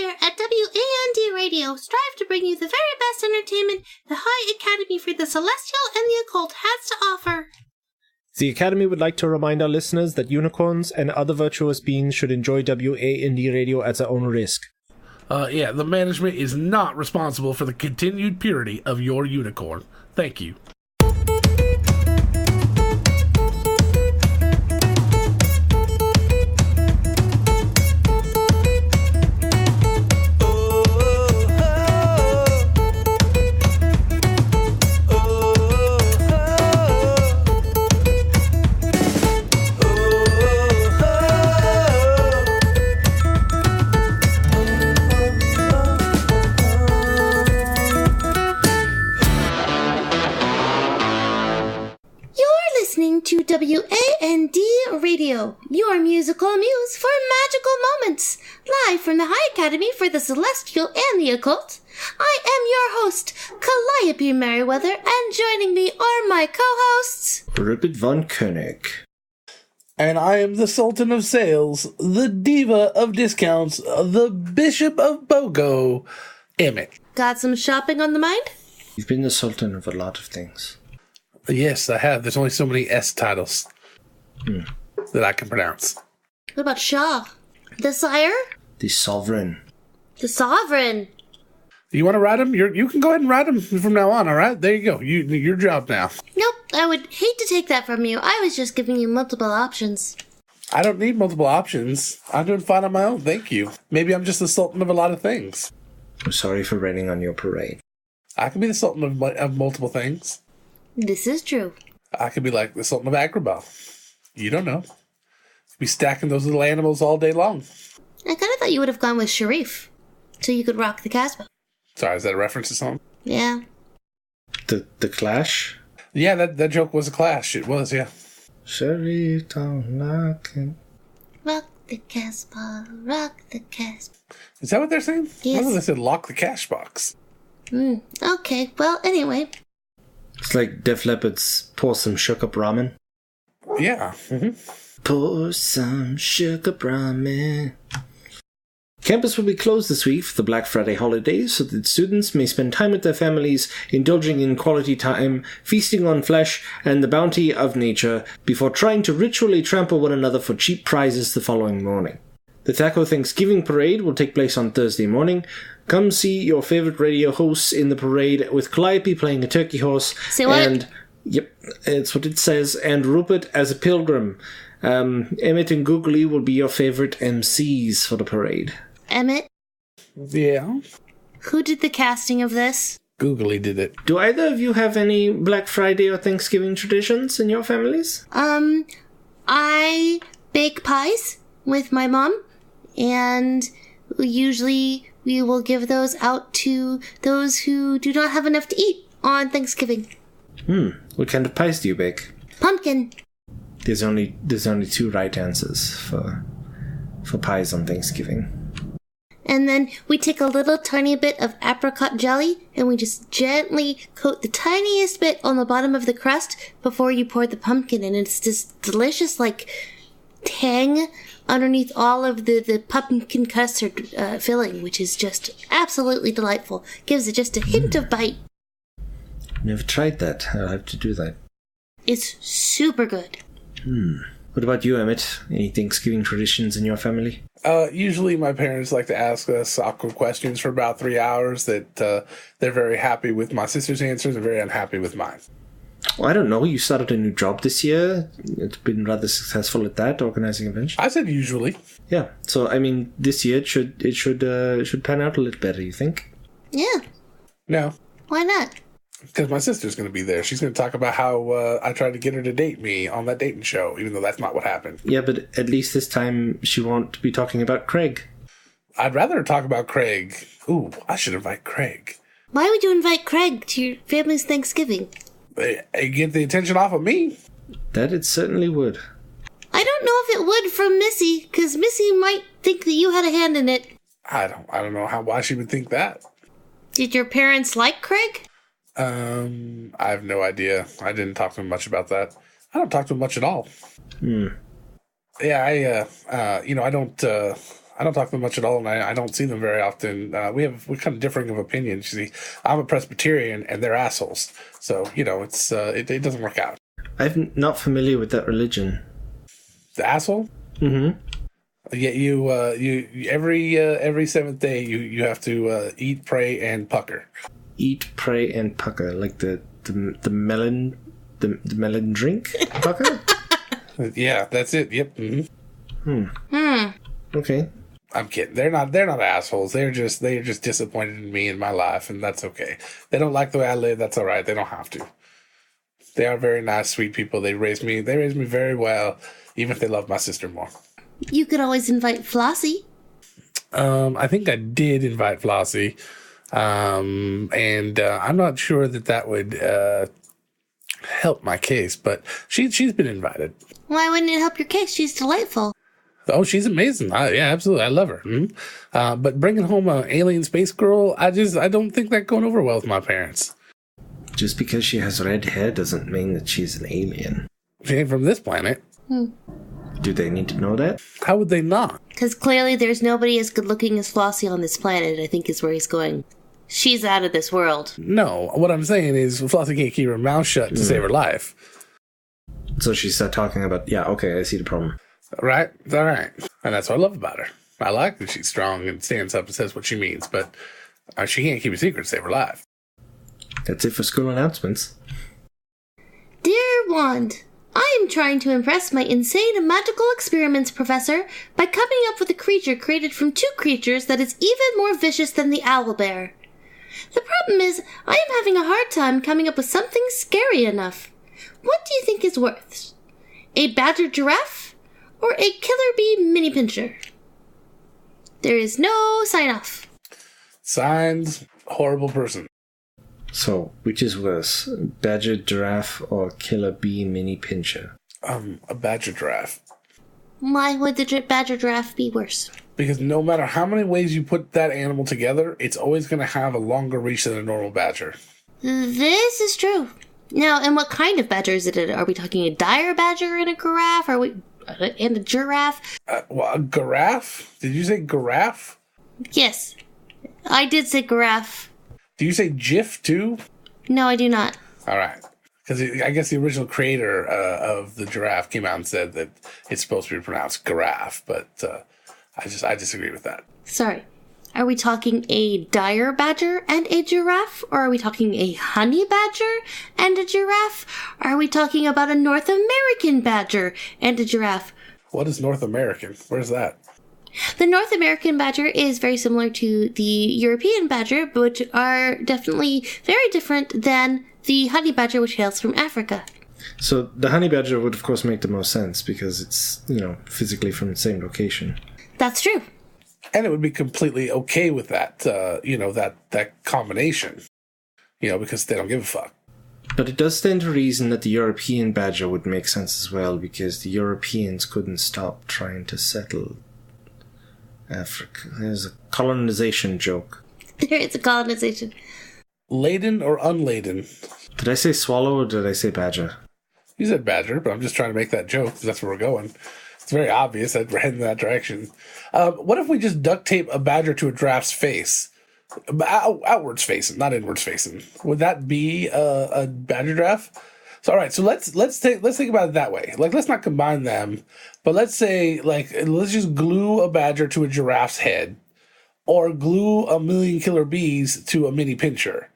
here at WAND Radio strive to bring you the very best entertainment the High Academy for the Celestial and the Occult has to offer. The Academy would like to remind our listeners that unicorns and other virtuous beings should enjoy WAND Radio at their own risk. The management is not responsible for the continued purity of your unicorn. Thank you. To WAND Radio, your musical muse for magical moments, live from the High Academy for the Celestial and the Occult. I am your host, Calliope Merriweather, and joining me are my co-hosts, Rupert von Koenig. And I am the Sultan of Sales, the Diva of Discounts, the Bishop of BOGO, Emmett. Got some shopping on the mind? You've been the Sultan of a lot of things. Yes, I have. There's only so many S titles that I can pronounce. What about Shah? The Sire? The Sovereign. The Sovereign. You want to write them? You can go ahead and write them from now on, all right? There you go. Your job now. Nope, I would hate to take that from you. I was just giving you multiple options. I don't need multiple options. I'm doing fine on my own, thank you. Maybe I'm just the Sultan of a lot of things. I'm sorry for raining on your parade. I can be the Sultan of multiple things. This is true. I could be like the Sultan of Agrabah. You don't know. Be stacking those little animals all day long. I kind of thought you would have gone with Sharif, so you could rock the Casbah. Sorry, is that a reference to something? Yeah. The Clash? Yeah, that joke was a clash. It was, yeah. Sharif, don't knock it. Rock the Casbah, rock the Casbah. Is that what they're saying? Yes. I thought they said lock the cash box. Okay, well, anyway. It's like Def Leppard's Pour Some Sugar Ramen. Yeah. Pour some sugar ramen. Campus will be closed this week for the Black Friday holidays so that students may spend time with their families, indulging in quality time, feasting on flesh and the bounty of nature, before trying to ritually trample one another for cheap prizes the following morning. The THACO Thanksgiving Parade will take place on Thursday morning. Come see your favorite radio hosts in the parade, with Calliope playing a turkey horse. Say what? And, yep, it's what it says. And Rupert as a pilgrim. Emmett and Googly will be your favorite MCs for the parade. Emmett? Yeah? Who did the casting of this? Googly did it. Do either of you have any Black Friday or Thanksgiving traditions in your families? I bake pies with my mom, and usually we will give those out to those who do not have enough to eat on Thanksgiving. What kind of pies do you bake? Pumpkin. There's only two right answers for pies on Thanksgiving. And then we take a little tiny bit of apricot jelly and we just gently coat the tiniest bit on the bottom of the crust before you pour the pumpkin in. It's this delicious, like, tang underneath all of the pumpkin custard filling, which is just absolutely delightful. Gives it just a hint of bite. Never tried that. I'll have to do that. It's super good. What about you, Emmett? Any Thanksgiving traditions in your family? Usually my parents like to ask us awkward questions for about 3 hours that they're very happy with my sister's answers and very unhappy with mine. Well, I don't know. You started a new job this year. It's been rather successful at that, organizing events. I said usually. Yeah. So, I mean, this year it should pan out a little better, you think? Yeah. No. Why not? Because my sister's going to be there. She's going to talk about how I tried to get her to date me on that dating show, even though that's not what happened. Yeah, but at least this time she won't be talking about Craig. I'd rather talk about Craig. Ooh, I should invite Craig. Why would you invite Craig to your family's Thanksgiving? Get the attention off of me. That it certainly would. I don't know if it would from Missy, because Missy might think that you had a hand in it. I don't know why she would think that. Did your parents like Craig? I have no idea. I didn't talk to him much about that. I don't talk to him much at all. Yeah, I don't I don't talk to them much at all, and I don't see them very often. We're kind of differing of opinions. You see, I'm a Presbyterian, and they're assholes. So, it's it doesn't work out. I'm not familiar with that religion. The asshole? Mm-hmm. Yeah, you every seventh day you have to eat, pray, and pucker. Eat, pray, and pucker, like the melon drink pucker. Yeah, that's it. Yep. Mm-hmm. Okay. I'm kidding. They're not assholes. They're just disappointed in me and my life, and that's okay. They don't like the way I live. That's all right. They don't have to. They are very nice, sweet people. They raised me very well, even if they love my sister more. You could always invite Flossie. I think I did invite Flossie, and I'm not sure that would help my case, but she's been invited. Why wouldn't it help your case? She's delightful. Oh, she's amazing. Yeah, absolutely. I love her. Mm-hmm. But bringing home an alien space girl, I don't think that's going over well with my parents. Just because she has red hair doesn't mean that she's an alien. She ain't from this planet. Do they need to know that? How would they not? Because clearly there's nobody as good looking as Flossie on this planet, I think is where he's going. She's out of this world. No, what I'm saying is Flossie can't keep her mouth shut to save her life. So she started talking about, yeah, okay, I see the problem. Right? All right. And that's what I love about her. I like that she's strong and stands up and says what she means, but she can't keep a secret to save her life. That's it for school announcements. Dear Wand, I am trying to impress my insane and magical experiments professor by coming up with a creature created from two creatures that is even more vicious than the owlbear. The problem is, I am having a hard time coming up with something scary enough. What do you think is worse? A badger giraffe or a killer bee mini pincher? There is no sign off. Signed, horrible person. So, which is worse, badger giraffe or killer bee mini pincher? A badger giraffe. Why would the badger giraffe be worse? Because no matter how many ways you put that animal together, it's always going to have a longer reach than a normal badger. This is true. Now, and what kind of badger is it? Are we talking a dire badger and a giraffe? And a giraffe? A giraffe? Did you say giraffe? Yes, I did say giraffe. Do you say GIF too? No, I do not. All right. Because I guess the original creator of the giraffe came out and said that it's supposed to be pronounced giraffe, but I disagree with that. Sorry. Are we talking a dire badger and a giraffe? Or are we talking a honey badger and a giraffe? Are we talking about a North American badger and a giraffe? What is North American? Where's that? The North American badger is very similar to the European badger, which are definitely very different than the honey badger, which hails from Africa. So the honey badger would, of course, make the most sense because it's, physically from the same location. That's true. And it would be completely okay with that, that combination, because they don't give a fuck. But it does stand to reason that the European badger would make sense as well because the Europeans couldn't stop trying to settle Africa. There's a colonization joke. There is a colonization. Laden or unladen? Did I say swallow or did I say badger? You said badger, but I'm just trying to make that joke because that's where we're going. It's very obvious that we're heading in that direction. What if we just duct tape a badger to a giraffe's face? Outwards facing, not inwards facing. Would that be a badger giraffe? So all right, so let's think about it that way. Like, let's not combine them, but let's say let's just glue a badger to a giraffe's head, or glue a million killer bees to a mini pincher.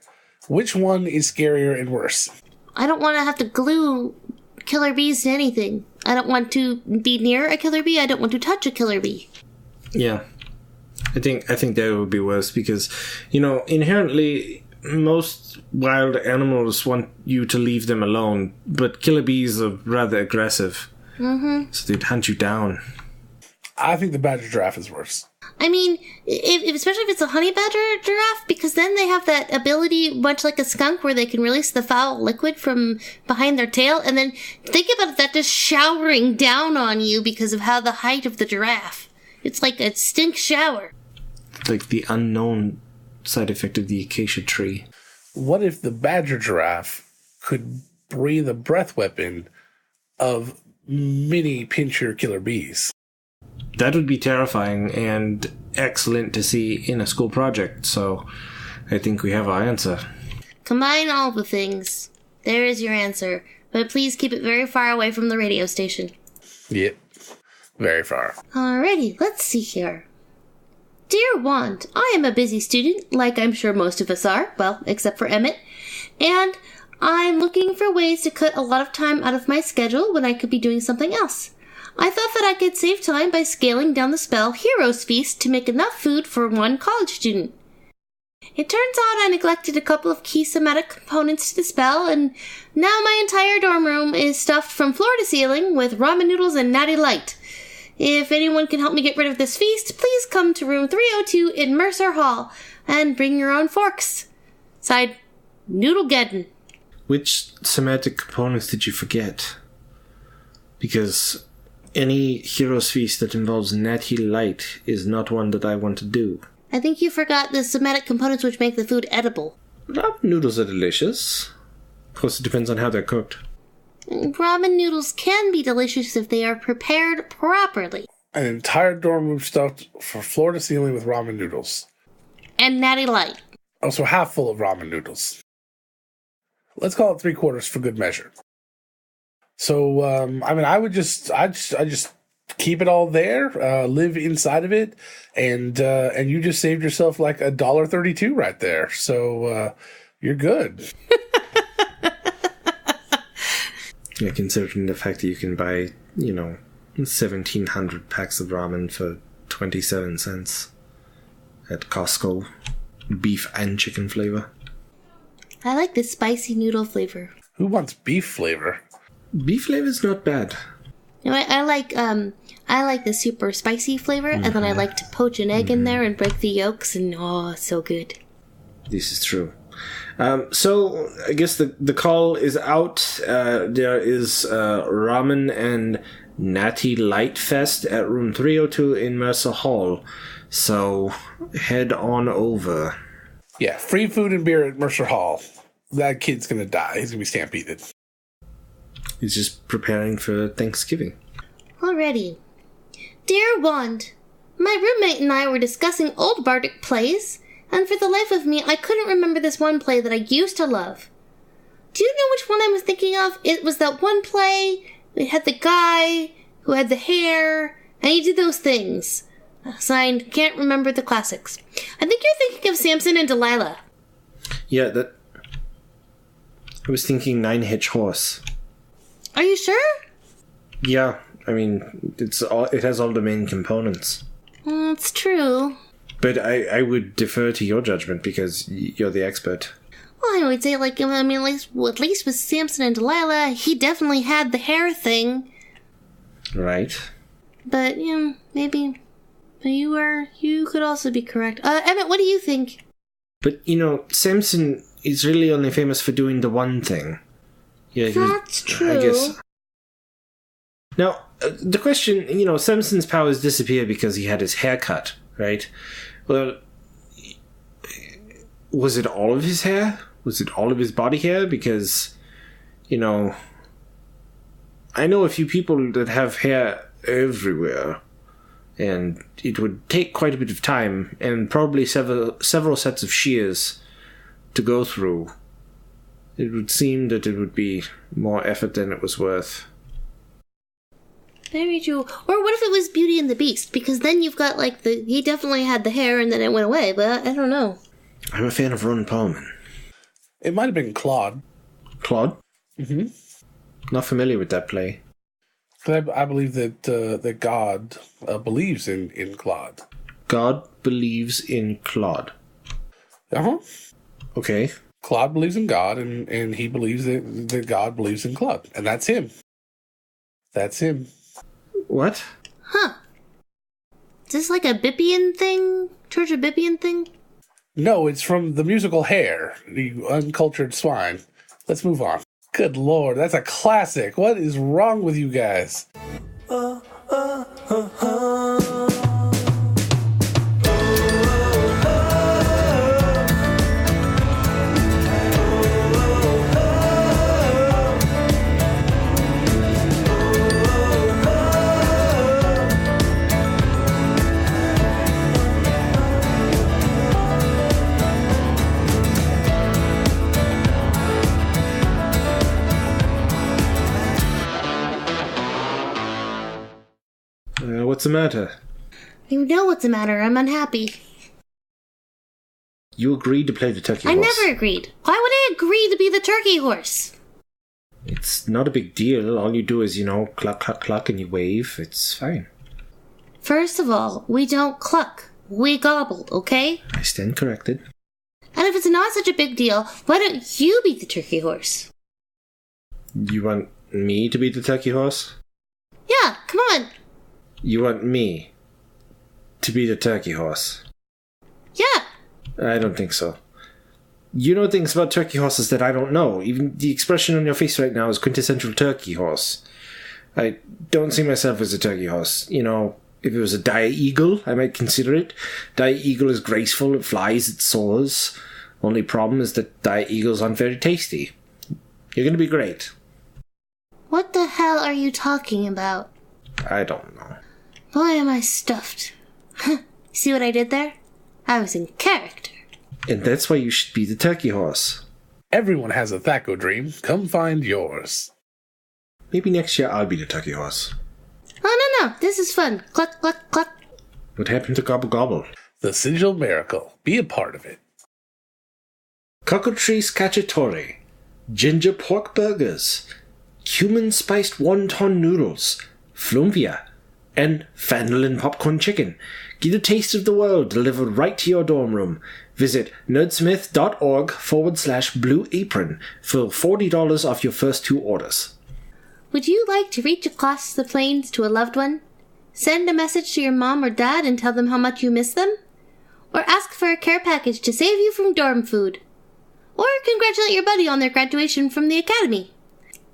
Which one is scarier and worse? I don't want to have to glue killer bees to anything. I don't want to be near a killer bee. I don't want to touch a killer bee. Yeah, I think that would be worse because, inherently most wild animals want you to leave them alone, but killer bees are rather aggressive. Mm-hmm. So they'd hunt you down. I think the badger giraffe is worse. I mean, especially if it's a honey badger giraffe, because then they have that ability, much like a skunk, where they can release the foul liquid from behind their tail, and then think about that just showering down on you because of how the height of the giraffe. It's like a stink shower. Like the unknown side effect of the acacia tree. What if the badger giraffe could breathe a breath weapon of mini pincher killer bees? that would be terrifying and excellent to see in a school project. So I think we have our answer. Combine all the things. There is your answer. But please keep it very far away from the radio station. Yep. Very far. Alrighty, let's see here. Dear Wand, I am a busy student, like I'm sure most of us are, well, except for Emmett, and I'm looking for ways to cut a lot of time out of my schedule when I could be doing something else. I thought that I could save time by scaling down the spell Heroes Feast to make enough food for one college student. It turns out I neglected a couple of key somatic components to the spell, and now my entire dorm room is stuffed from floor to ceiling with ramen noodles and natty light. If anyone can help me get rid of this feast, please come to room 302 in Mercer Hall and bring your own forks. Signed, Noodlegeddon. Which somatic components did you forget? Because any Hero's Feast that involves natty light is not one that I want to do. I think you forgot the somatic components which make the food edible. Ramen noodles are delicious. Of course, it depends on how they're cooked. Ramen noodles can be delicious if they are prepared properly. An entire dorm room stuffed from floor to ceiling with ramen noodles. And natty light. Also half full of ramen noodles. Let's call it 3/4 for good measure. So, I just keep it all there, live inside of it, and you just saved yourself like $1.32 right there. So, you're good. Yeah, considering the fact that you can buy, 1,700 packs of ramen for 27 cents at Costco. Beef and chicken flavor. I like the spicy noodle flavor. Who wants beef flavor? Beef flavor is not bad. You know, I like the super spicy flavor, and then I like to poach an egg in there and break the yolks, and so good. This is true. So I guess the call is out. There is ramen and natty light fest at room 302 in Mercer Hall. So head on over. Yeah, free food and beer at Mercer Hall. That kid's gonna die. He's gonna be stampeded. He's just preparing for Thanksgiving. Alrighty. Dear Wand, my roommate and I were discussing old bardic plays, and for the life of me, I couldn't remember this one play that I used to love. Do you know which one I was thinking of? It was that one play. It had the guy who had the hair, and he did those things. Signed, can't remember the classics. I think you're thinking of Samson and Delilah. Yeah, I was thinking Nine Hitch Horse. Are you sure? Yeah, I mean, it has all the main components. It's true. But I would defer to your judgment because you're the expert. Well, I would say, at least with Samson and Delilah, he definitely had the hair thing. Right. But, maybe. But you could also be correct. Emmett, what do you think? But, Samson is really only famous for doing the one thing. Yeah, That's true. I guess. Now, the question, Samson's powers disappear because he had his hair cut, right? Well, was it all of his hair? Was it all of his body hair? Because, I know a few people that have hair everywhere, and it would take quite a bit of time and probably several sets of shears to go through. It would seem that it would be more effort than it was worth. Very true. Or what if it was Beauty and the Beast? Because then you've got, he definitely had the hair and then it went away, but I don't know. I'm a fan of Ron Perlman. It might have been Claude. Claude? Mm-hmm. Not familiar with that play. I believe that God believes in Claude. God believes in Claude. Uh-huh. Okay. Claude believes in God, and he believes that God believes in Claude. And that's him. That's him. What? Huh. Is this like a Bippian thing? Church of Bippian thing? No, it's from the musical Hair, you uncultured swine. Let's move on. Good Lord, that's a classic. What is wrong with you guys? What's the matter? You know what's the matter. I'm unhappy. You agreed to play the turkey I horse. never agreed. Why would I agree to be the turkey horse? It's not a big deal. All you do is, cluck, cluck, cluck, and you wave. It's fine. First of all, we don't cluck. We gobble, okay? I stand corrected. And if it's not such a big deal, why don't you be the turkey horse? You want me to be the turkey horse? Yeah, come on. You want me to be the turkey horse? Yeah. I don't think so. You know things about turkey horses that I don't know. Even the expression on your face right now is quintessential turkey horse. I don't see myself as a turkey horse. If it was a dire eagle, I might consider it. Dire eagle is graceful, it flies, it soars. Only problem is that dire eagles aren't very tasty. You're going to be great. What the hell are you talking about? I don't know. Boy, am I stuffed. See what I did there? I was in character. And that's why you should be the turkey horse. Everyone has a THACO dream. Come find yours. Maybe next year I'll be the turkey horse. Oh, no. This is fun. Cluck, cluck, cluck. What happened to Gobble Gobble? The sigil miracle. Be a part of it. Cockatrice cacciatore, ginger pork burgers, cumin spiced wonton noodles, flumpia, and fandolin popcorn chicken. Get a taste of the world delivered right to your dorm room. Visit nerdsmith.org/blue apron for $40 off your first 2 orders. Would you like to reach across the plains to a loved one? Send a message to your mom or dad and tell them how much you miss them? Or ask for a care package to save you from dorm food? Or congratulate your buddy on their graduation from the academy?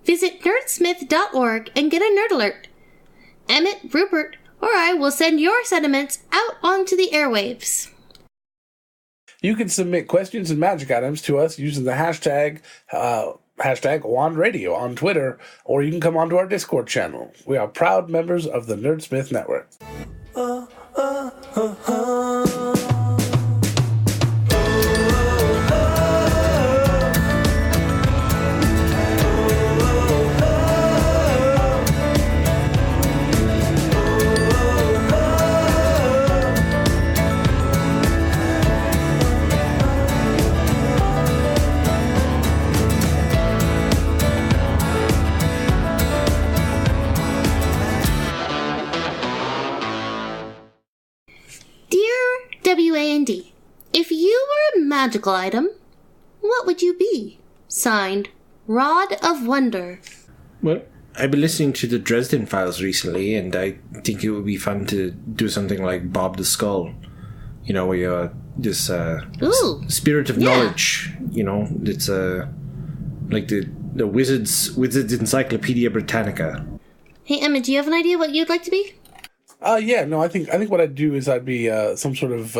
Visit nerdsmith.org and get a nerd alert. Emmett, Rupert, or I will send your sentiments out onto the airwaves. You can submit questions and magic items to us using the hashtag WandRadio on Twitter, or you can come onto our Discord channel. We are proud members of the Nerdsmith Network. WAND. If you were a magical item, what would you be? Signed, Rod of Wonder. Well, I've been listening to the Dresden Files recently, and I think it would be fun to do something like Bob the Skull. Where you're this spirit of knowledge. It's like the Wizards Encyclopedia Britannica. Hey, Emma, do you have an idea what you'd like to be? I think what I'd do is I'd be some sort of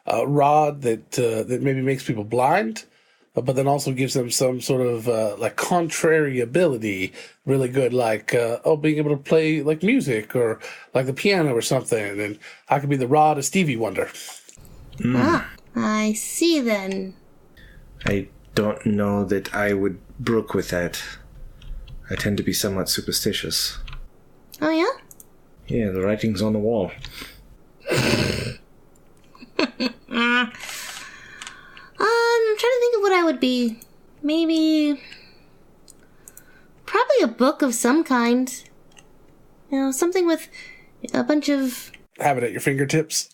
rod that maybe makes people blind, but then also gives them some sort of like contrary ability, really good, like being able to play like music or like the piano or something. And I could be the rod of Stevie Wonder. Ah, I see then. I don't know that I would brook with that. I tend to be somewhat superstitious. Oh, yeah? Yeah, the writing's on the wall. I'm trying to think of what I would be. Maybe... probably a book of some kind. Something with a bunch of... Have it at your fingertips.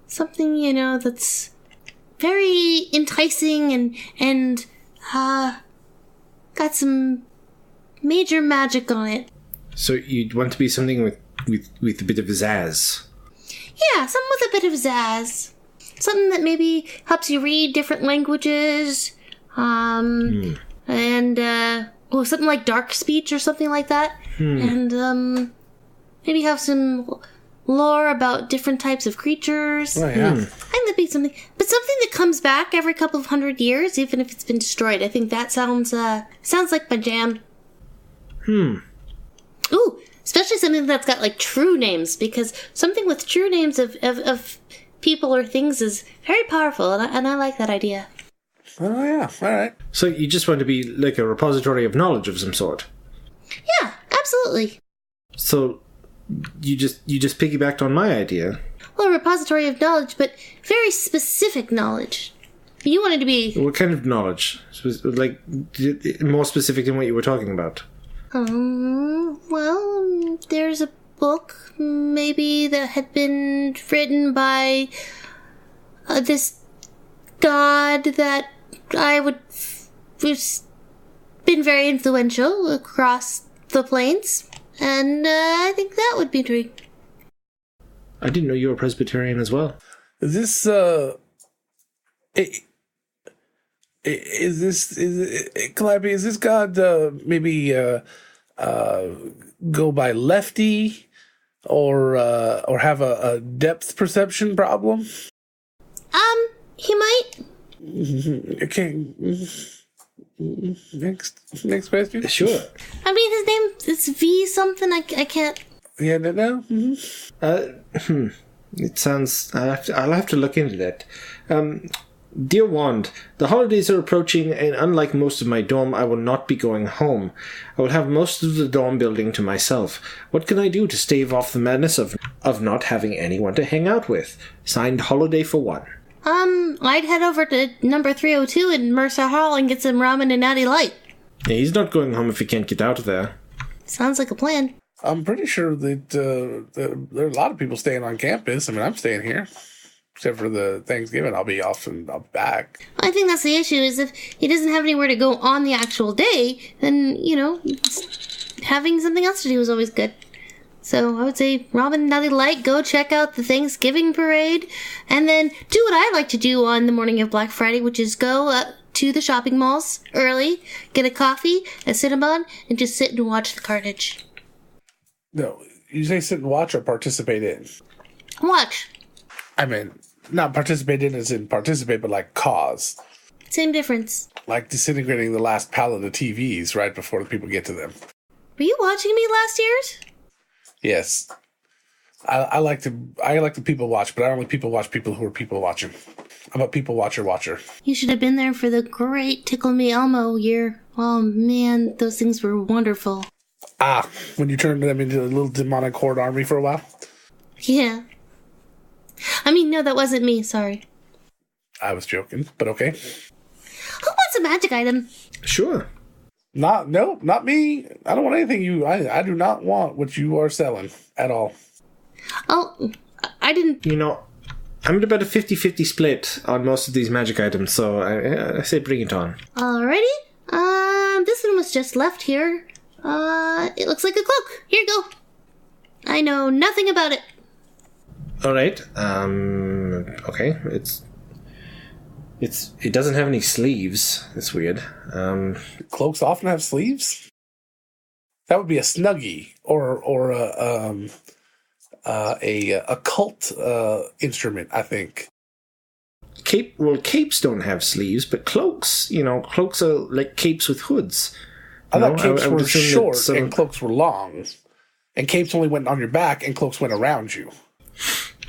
Something, that's very enticing and got some major magic on it. So you'd want to be something with a bit of zazz. Yeah, something with a bit of zazz. Something that maybe helps you read different languages. And, something like dark speech or something like that. And, maybe have some lore about different types of creatures. Oh, yeah. I think that'd be something. But something that comes back every couple of 100 years, even if it's been destroyed. I think that sounds like my jam. Ooh, especially something that's got, like, true names, because something with true names of people or things is very powerful, and I like that idea. Oh, yeah. All right. So you just want to be, like, a repository of knowledge of some sort? Yeah, absolutely. So you just piggybacked on my idea. Well, a repository of knowledge, but very specific knowledge. You wanted to be... What kind of knowledge? Like, more specific than what you were talking about. Well, there's a book, maybe, that had been written by this god that who's been very influential across the plains, and I think that would be true. I didn't know you were Presbyterian as well. Is this Calliope, is this god maybe go by lefty or have a depth perception problem? He might. Okay. Next question. Sure. I mean, his name is V something. I can't. Yeah, no. It sounds. I'll have to look into that. Dear Wand, the holidays are approaching, and unlike most of my dorm, I will not be going home. I will have most of the dorm building to myself. What can I do to stave off the madness of not having anyone to hang out with? Signed, Holiday for One. I'd head over to number 302 in Mercer Hall and get some ramen and Natty Light. Yeah, he's not going home if he can't get out of there. Sounds like a plan. I'm pretty sure that there are a lot of people staying on campus. I mean, I'm staying here. Except for the Thanksgiving, I'll be off and I'll be back. I think that's the issue, is if he doesn't have anywhere to go on the actual day, then, having something else to do is always good. So I would say, Robin, Natty Light, go check out the Thanksgiving parade, and then do what I like to do on the morning of Black Friday, which is go to the shopping malls early, get a coffee, a Cinnabon, and just sit and watch the carnage. No, you say sit and watch or participate in? Watch. I mean, not participate in as in participate, but like cause. Same difference. Like disintegrating the last pallet of TVs right before the people get to them. Were you watching me last year's? Yes. I like to people watch, but I only people watch people who are people watching. I'm a people watcher. You should have been there for the great Tickle Me Elmo year. Oh man, those things were wonderful. When you turned them into a little demonic horde army for a while? Yeah. I mean, no, that wasn't me, sorry. I was joking, but okay. Who wants a magic item? Sure. Not me. I don't want anything I do not want what you are selling at all. Oh, I didn't... I'm at about a 50-50 split on most of these magic items, so I say bring it on. Alrighty. This one was just left here. It looks like a cloak. Here you go. I know nothing about it. Alright, okay, it doesn't have any sleeves. That's weird. Cloaks often have sleeves? That would be a Snuggie or a cult instrument, I think. Capes don't have sleeves, but cloaks, cloaks are like capes with hoods. I thought capes were short and cloaks were long. And capes only went on your back and cloaks went around you.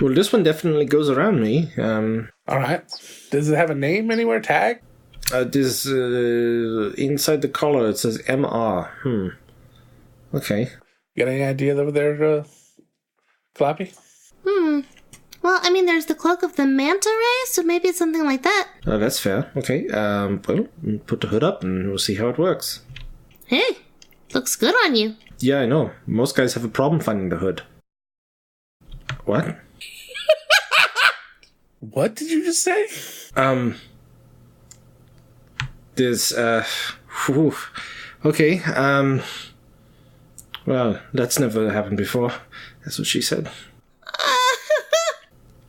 Well, this one definitely goes around me. All right. Does it have a name anywhere? Tag? This inside the collar it says MR. Okay. You got any idea over there, Clappy? Well, I mean, there's the cloak of the manta ray, so maybe it's something like that. Oh, that's fair. Okay. Well, put the hood up and we'll see how it works. Hey, looks good on you. Yeah, I know. Most guys have a problem finding the hood. What? What did you just say? There's, okay, well, that's never happened before. That's what she said.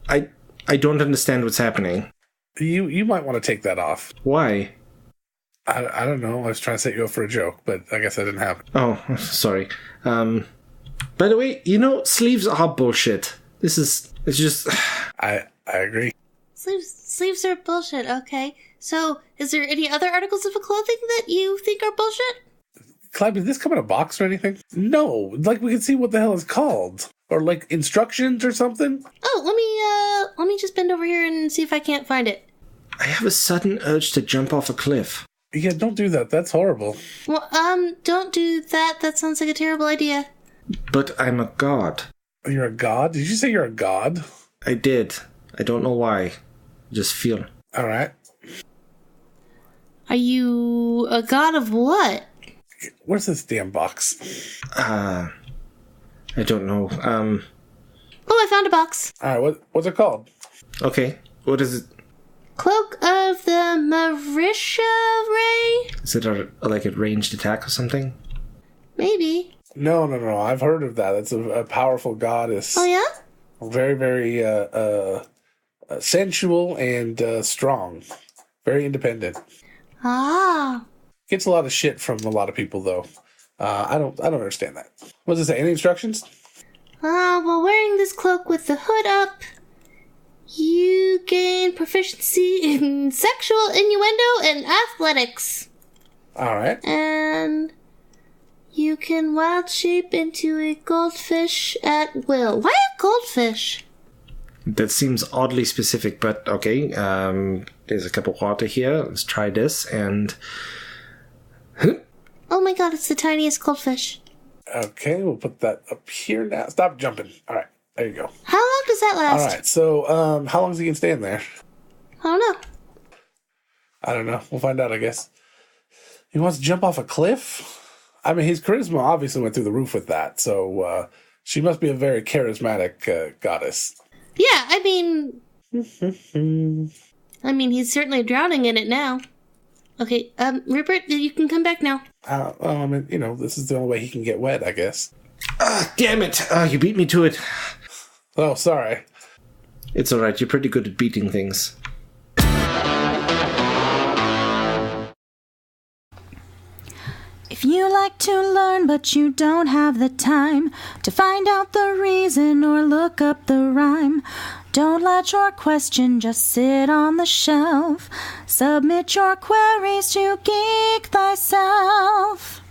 I don't understand what's happening. You might want to take that off. Why? I don't know. I was trying to set you up for a joke, but I guess that didn't happen. Oh, sorry. By the way, sleeves are bullshit. It's just... I agree. Sleeves are bullshit, okay. So, is there any other articles of clothing that you think are bullshit? Clive, did this come in a box or anything? No, like we can see what the hell it's called. Or like instructions or something? Oh, let me just bend over here and see if I can't find it. I have a sudden urge to jump off a cliff. Yeah, don't do that. That's horrible. Well, don't do that. That sounds like a terrible idea. But I'm a god. You're a god? Did you say you're a god? I did. I don't know why. I just feel. All right. Are you a god of what? Where's this damn box? I don't know. Oh, I found a box. All right, what's it called? Okay. What is it? Cloak of the Marisha Ray? Is it like a ranged attack or something? Maybe. No. I've heard of that. It's a powerful goddess. Oh, yeah? Very, very sensual and strong. Very independent. Ah. Gets a lot of shit from a lot of people, though. I don't understand that. What does it say? Any instructions? While wearing this cloak with the hood up, you gain proficiency in sexual innuendo and athletics. All right. And you can wild shape into a goldfish at will. Why a goldfish? That seems oddly specific, but okay. There's a cup of water here. Let's try this, and... Oh my god, it's the tiniest goldfish. Okay, we'll put that up here now. Stop jumping. All right, there you go. How long does that last? All right, so how long is he going to stand there? I don't know. I don't know. We'll find out, I guess. He wants to jump off a cliff? I mean, his charisma obviously went through the roof with that, so she must be a very charismatic goddess. Yeah, I mean, he's certainly drowning in it now. Okay, Rupert, you can come back now. Well, I mean, this is the only way he can get wet, I guess. Damn it! You beat me to it. Oh, sorry. It's alright, you're pretty good at beating things. If you like to learn but you don't have the time to find out the reason or look up the rhyme, don't let your question just sit on the shelf. Submit your queries to Geek Thyself.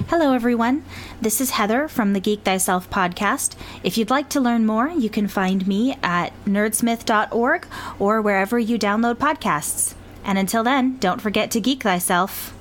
Hello everyone, this is Heather from the Geek Thyself podcast. If you'd like to learn more, you can find me at nerdsmith.org or wherever you download podcasts. And until then, don't forget to geek thyself.